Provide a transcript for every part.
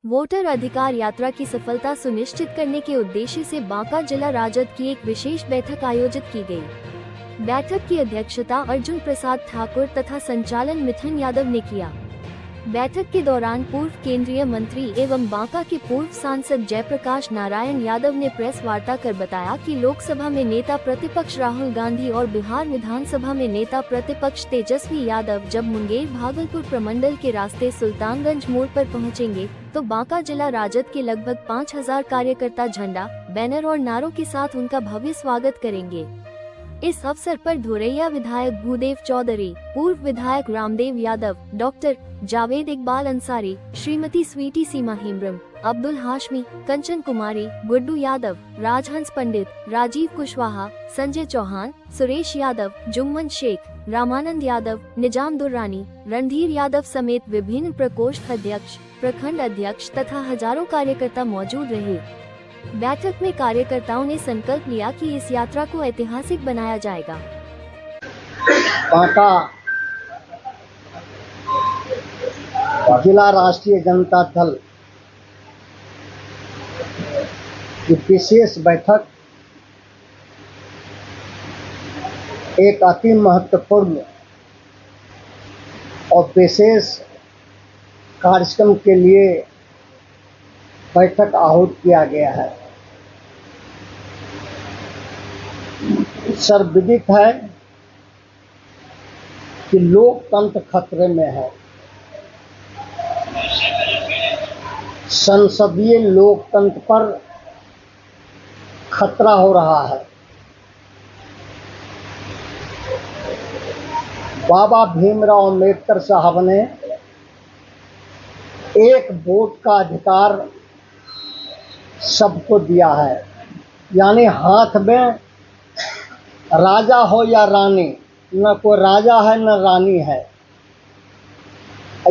Voter अधिकार यात्रा की सफलता सुनिश्चित करने के उद्देश्य से बांका जिला राजद की एक विशेष बैठक आयोजित की गई। बैठक की अध्यक्षता अर्जुन प्रसाद ठाकुर तथा संचालन मिथुन यादव ने किया। बैठक के दौरान पूर्व केंद्रीय मंत्री एवं बांका के पूर्व सांसद जयप्रकाश नारायण यादव ने प्रेस वार्ता कर बताया कि लोकसभा में नेता प्रतिपक्ष राहुल गांधी और बिहार विधानसभा में नेता प्रतिपक्ष तेजस्वी यादव जब मुंगेर भागलपुर प्रमंडल के रास्ते सुल्तानगंज मोड़ पर पहुंचेंगे, तो बांका जिला राजद के लगभग 5000 कार्यकर्ता झंडा, बैनर और नारों के साथ उनका भव्य स्वागत करेंगे। इस अवसर पर धोरैया विधायक भूदेव चौधरी, पूर्व विधायक रामदेव यादव, डॉक्टर जावेद इकबाल अंसारी, श्रीमती स्वीटी सीमा हेम्ब्रम, अब्दुल हाशमी, कंचन कुमारी, गुड्डू यादव, राजहंस पंडित, राजीव कुशवाहा, संजय चौहान, सुरेश यादव, जुम्मन शेख, रामानंद यादव, निजाम दुर्रानी, रणधीर यादव समेत विभिन्न प्रकोष्ठ अध्यक्ष, प्रखंड अध्यक्ष तथा हजारों कार्यकर्ता मौजूद रहे। बैठक में कार्यकर्ताओं ने संकल्प लिया कि इस यात्रा को ऐतिहासिक बनाया जाएगा। बांका जिला राष्ट्रीय जनता दल की विशेष बैठक एक अति महत्वपूर्ण और विशेष कार्यक्रम के लिए बैठक आहूत किया गया है। सर्वविदित है कि लोकतंत्र खतरे में है। संसदीय लोकतंत्र पर खतरा हो रहा है। बाबा भीमराव अम्बेडकर साहब ने एक वोट का अधिकार सबको दिया है, यानी हाथ में राजा हो या रानी, न कोई राजा है न रानी है,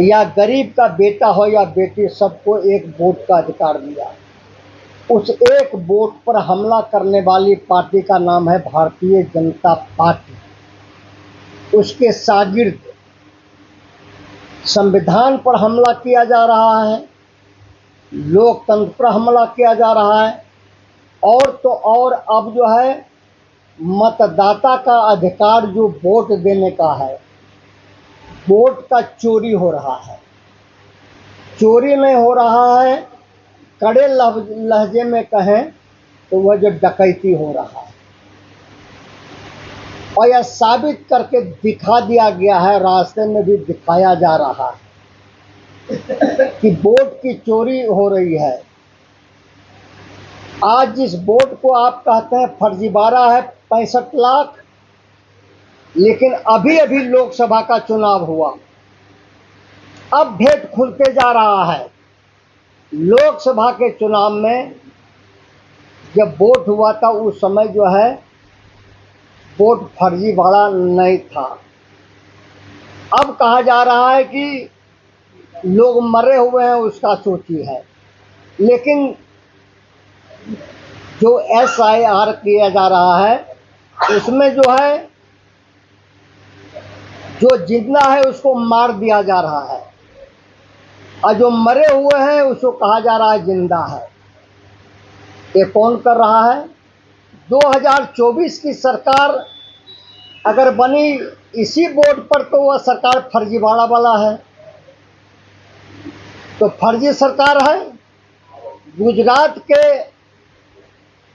या गरीब का बेटा हो या बेटी, सबको एक वोट का अधिकार दिया। उस एक वोट पर हमला करने वाली पार्टी का नाम है भारतीय जनता पार्टी। उसके शागिर्द संविधान पर हमला किया जा रहा है, लोकतंत्र पर हमला किया जा रहा है, और तो और अब जो है मतदाता का अधिकार जो वोट देने का है, वोट का चोरी हो रहा है। चोरी नहीं हो रहा है, कड़े लहजे में कहें तो वह जो डकैती हो रहा है। और यह साबित करके दिखा दिया गया है, रास्ते में भी दिखाया जा रहा है कि वोट की चोरी हो रही है। आज जिस वोट को आप कहते हैं फर्जीवाड़ा है 65 लाख, लेकिन अभी अभी लोकसभा का चुनाव हुआ, अब भेद खुलते जा रहा है। लोकसभा के चुनाव में जब वोट हुआ था उस समय जो है वोट फर्जीवाड़ा नहीं था। अब कहा जा रहा है कि लोग मरे हुए हैं उसका सोची है, लेकिन जो SIR किया जा रहा है उसमें जो है जो जिंदा है उसको मार दिया जा रहा है, और जो मरे हुए हैं उसको कहा जा रहा है जिंदा है। ये कौन कर रहा है? 2024 की सरकार अगर बनी इसी वोट पर तो वह सरकार फर्जीवाड़ा वाला है, तो फर्जी सरकार है। गुजरात के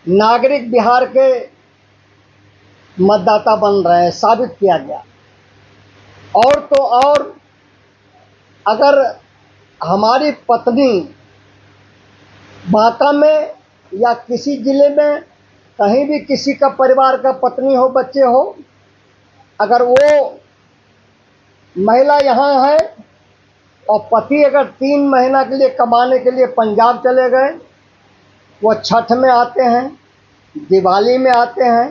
नागरिक बिहार के मतदाता बन रहे हैं, साबित किया गया। और तो और अगर हमारी पत्नी बांका में या किसी जिले में कहीं भी किसी का परिवार का पत्नी हो, बच्चे हो, अगर वो महिला यहाँ है और पति अगर 3 महीना के लिए कमाने के लिए पंजाब चले गए, वो छठ में आते हैं, दिवाली में आते हैं,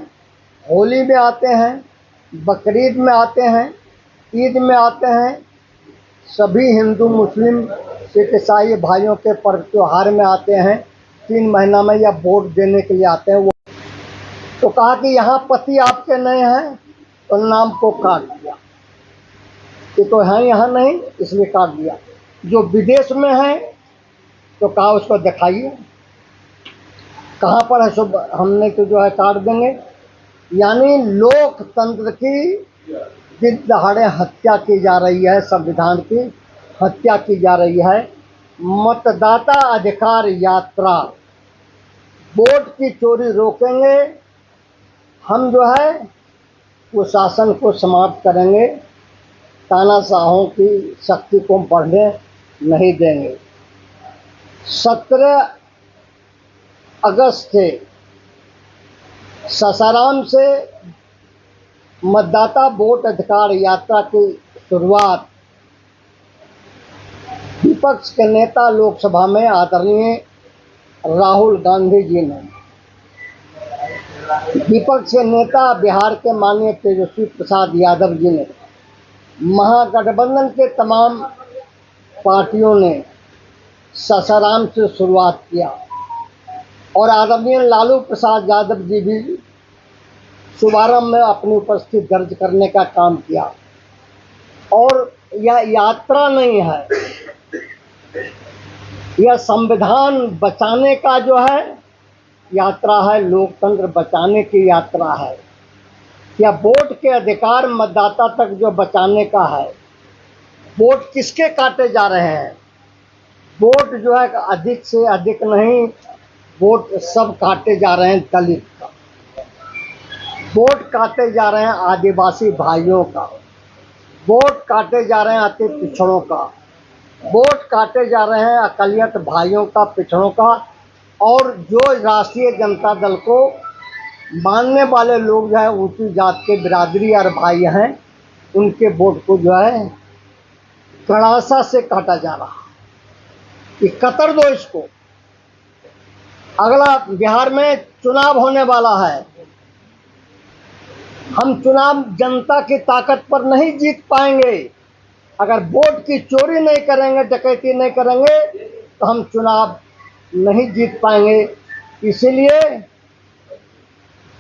होली में आते हैं, बकरीद में आते हैं, ईद में आते हैं, सभी हिंदू मुस्लिम सिख ईसाई भाइयों के पर्व त्योहार में आते हैं, 3 महीना में या वोट देने के लिए आते हैं। वो तो कहा कि यहाँ पति आपके नहीं हैं तो नाम को काट दिया। ये तो है यहाँ नहीं, इसलिए काट दिया। जो विदेश में है तो कहा उसको दिखाइए, कहाँ पर है, सब हमने तो जो है काट देंगे। यानी लोकतंत्र की दिन दहाड़े हत्या की जा रही है, संविधान की हत्या की जा रही है। मतदाता अधिकार यात्रा, वोट की चोरी रोकेंगे हम, जो है वो शासन को समाप्त करेंगे, तानाशाहों की शक्ति को बढ़ने नहीं देंगे। 17 अगस्त से सासाराम से मतदाता वोट अधिकार यात्रा की शुरुआत विपक्ष के नेता लोकसभा में आदरणीय राहुल गांधी जी ने, विपक्ष के नेता बिहार के माननीय तेजस्वी प्रसाद यादव जी ने, महागठबंधन के तमाम पार्टियों ने सासाराम से शुरुआत किया और आदरणीय लालू प्रसाद यादव जी भी शुभारंभ में अपनी उपस्थिति दर्ज करने का काम किया। और यह यात्रा नहीं है, यह संविधान बचाने का जो है यात्रा है, लोकतंत्र बचाने की यात्रा है। यह वोट के अधिकार मतदाता तक जो बचाने का है। वोट किसके काटे जा रहे हैं? वोट जो है अधिक से अधिक नहीं, वोट सब काटे जा रहे हैं दलित का, वोट काटे जा रहे हैं आदिवासी भाइयों का, वोट काटे जा रहे हैं अति पिछड़ों का, वोट काटे जा रहे हैं अकलियत भाइयों का, पिछड़ों का। और जो राष्ट्रीय जनता दल को मानने वाले लोग जो है ऊंची जात के बिरादरी और भाई हैं, उनके वोट को जो है कड़ासा से काटा जा रहा। ये कतर दो इसको। अगला बिहार में चुनाव होने वाला है। हम चुनाव जनता की ताकत पर नहीं जीत पाएंगे। अगर वोट की चोरी नहीं करेंगे, डकैती नहीं करेंगे, तो हम चुनाव नहीं जीत पाएंगे। इसीलिए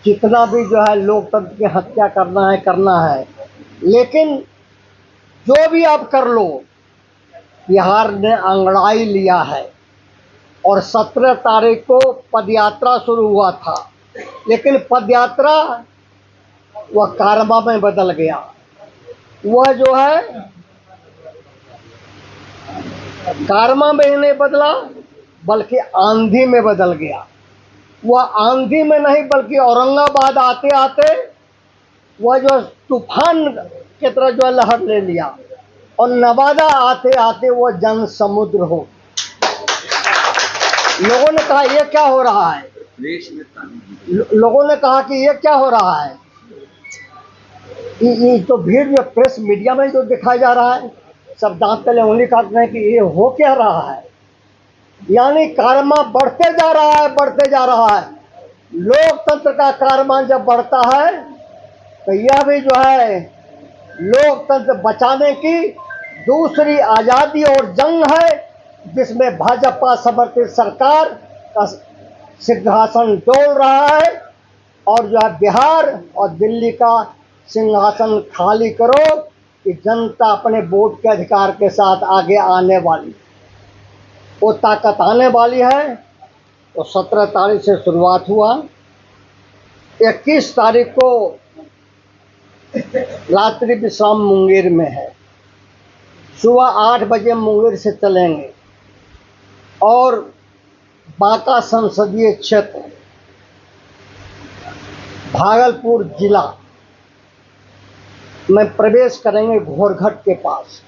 जितना भी जो है लोकतंत्र की हत्या करना है। लेकिन जो भी आप कर लो, बिहार ने अंगड़ाई लिया है। और 17 तारीख को पदयात्रा शुरू हुआ था, लेकिन पदयात्रा वह कारवा में बदल गया। वह जो है कारवा में ही नहीं बदला, बल्कि आंधी में बदल गया। वह आंधी में नहीं, बल्कि औरंगाबाद आते आते वह जो तूफान की तरह जो लहर ले लिया, और नवादा आते आते वह जन समुद्र हो। लोगों ने कहा ये क्या हो रहा है, लोगों ने कहा कि ये क्या हो रहा है। ये तो भीड़ जो प्रेस मीडिया में जो दिखाया जा रहा है, सब दांत तले उंगली काट रहे हैं कि ये हो क्या रहा है। यानी कारवां बढ़ते जा रहा है, बढ़ते जा रहा है। लोकतंत्र का कारवां जब बढ़ता है तो यह भी जो है लोकतंत्र बचाने की दूसरी आज़ादी और जंग है, जिसमें भाजपा समर्थित सरकार का सिंहासन डोल रहा है। और जो है बिहार और दिल्ली का सिंहासन खाली करो कि जनता अपने वोट के अधिकार के साथ आगे आने वाली, वो ताकत आने वाली है। तो 17 तारीख से शुरुआत हुआ। 21 तारीख को रात्रि विश्राम मुंगेर में है। सुबह 8 बजे मुंगेर से चलेंगे और बांका संसदीय क्षेत्र, भागलपुर जिला में प्रवेश करेंगे घोरघट के पास।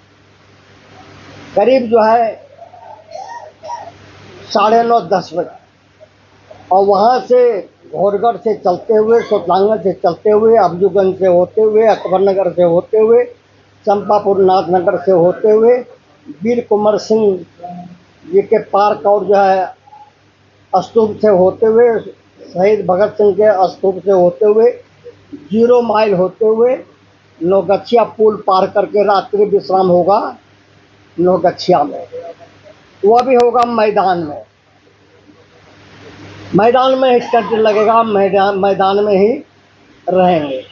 करीब जो है 9:30-10 बजे, और वहाँ से घोरघट से चलते हुए, सोतलांगल से चलते हुए, अफजूगंज से होते हुए, अकबरनगर से होते हुए, चंपापुर नाथनगर से होते हुए, वीर कुंवर सिंह जी के पार्क और जो है स्तूप से होते हुए, शहीद भगत सिंह के स्तूप से होते हुए, 0 माइल होते हुए नौगछिया पुल पार करके रात्रि विश्राम होगा नौगछिया में। वह भी होगा मैदान में। मैदान में ही टेंट लगेगा, मैदान में ही रहेंगे।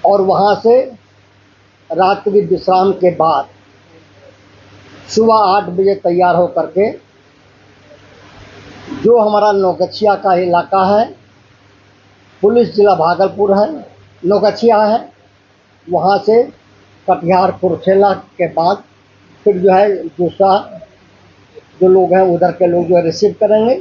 और वहाँ से रात्रि विश्राम के बाद सुबह 8 बजे तैयार हो करके जो हमारा नौगछिया का इलाका है, पुलिस जिला भागलपुर है, नौगछिया है, वहाँ से कटिहार कुरखेला के बाद फिर जो है दूसरा जो लोग हैं उधर के लोग जो है रिसीव करेंगे।